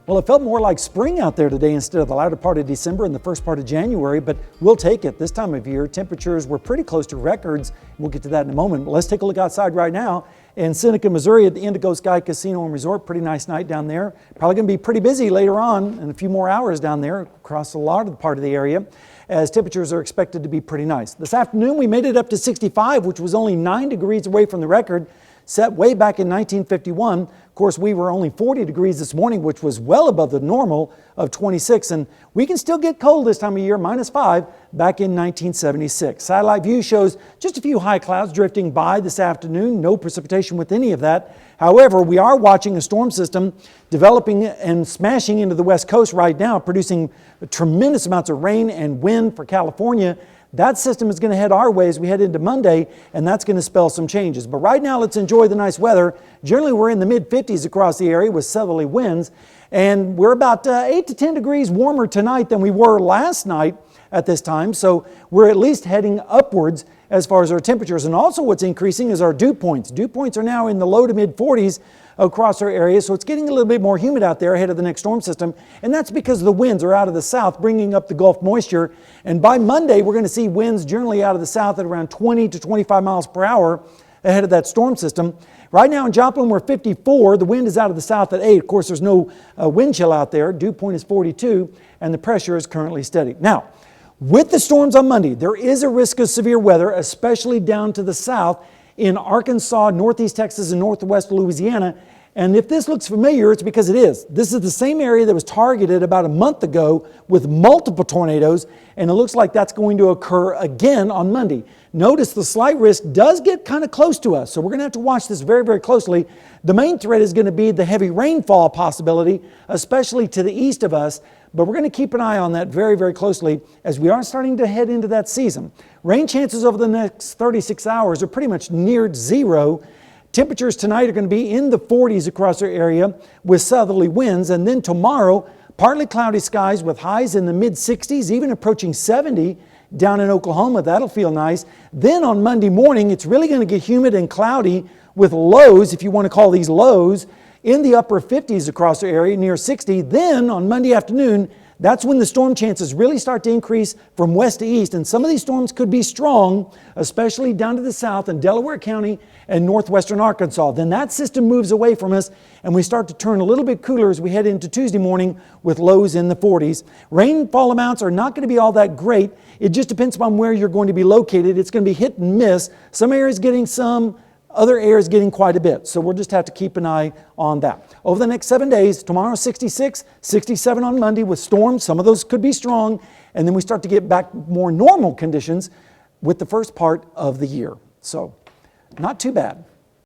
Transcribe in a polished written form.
Well, it felt more like spring out there today instead of the latter part of December and the first part of January, but we'll take it. This time of year, temperatures were pretty close to records. We'll get to that in a moment, but let's take a look outside right now in Seneca, Missouri at the Indigo Sky Casino and Resort. Pretty nice night down there. Probably going to be pretty busy later on in a few more hours down there across a lot of the part of the area, as temperatures are expected to be pretty nice. This afternoon, we made it up to 65, which was only 9 degrees away from the record set way back in 1951. Of course, we were only 40 degrees this morning, which was well above the normal of 26. And we can still get cold this time of year, -5, back in 1976. Satellite view shows just a few high clouds drifting by this afternoon. No precipitation with any of that. However, we are watching a storm system developing and smashing into the west coast right now, producing tremendous amounts of rain and wind for California. That system is going to head our way as we head into Monday, and that's going to spell some changes. But right now, let's enjoy the nice weather. Generally, we're in the mid-50s across the area with southerly winds, and we're about 8 to 10 degrees warmer tonight than we were last night at this time. So we're at least heading upwards as far as our temperatures. And also what's increasing is our dew points. Dew points are now in the low to mid-40s across our area, so it's getting a little bit more humid out there ahead of the next storm system, and that's because the winds are out of the south bringing up the Gulf moisture. And by Monday, we're going to see winds generally out of the south at around 20 to 25 miles per hour ahead of that storm system. Right now in Joplin, we're 54. The wind is out of the south at 8. Of course, there's no wind chill out there. Dew point is 42, and the pressure is currently steady. Now, with the storms on Monday, there is a risk of severe weather, especially down to the south in Arkansas, northeast Texas, and northwest Louisiana. And if this looks familiar, it's because it is. This is the same area that was targeted about a month ago with multiple tornadoes, and it looks like that's going to occur again on Monday. Notice the slight risk does get kind of close to us, so we're going to have to watch this very, very closely. The main threat is going to be the heavy rainfall possibility, especially to the east of us, but we're going to keep an eye on that very, very closely as we are starting to head into that season. Rain chances over the next 36 hours are pretty much near zero. Temperatures tonight are going to be in the 40s across our area with southerly winds, and then tomorrow, partly cloudy skies with highs in the mid-60s, even approaching 70 down in Oklahoma. That'll feel nice. Then on Monday morning, it's really going to get humid and cloudy with lows, if you want to call these lows, in the upper 50s across our area, near 60. Then on Monday afternoon, that's when the storm chances really start to increase from west to east. And some of these storms could be strong, especially down to the south in Delaware County and northwestern Arkansas. Then that system moves away from us and we start to turn a little bit cooler as we head into Tuesday morning with lows in the 40s. Rainfall amounts are not going to be all that great. It just depends upon where you're going to be located. It's going to be hit and miss. Some areas getting some, other areas getting quite a bit. So we'll just have to keep an eye on that. Over the next 7 days, tomorrow 66, 67 on Monday with storms. Some of those could be strong. And then we start to get back more normal conditions with the first part of the year. So not too bad.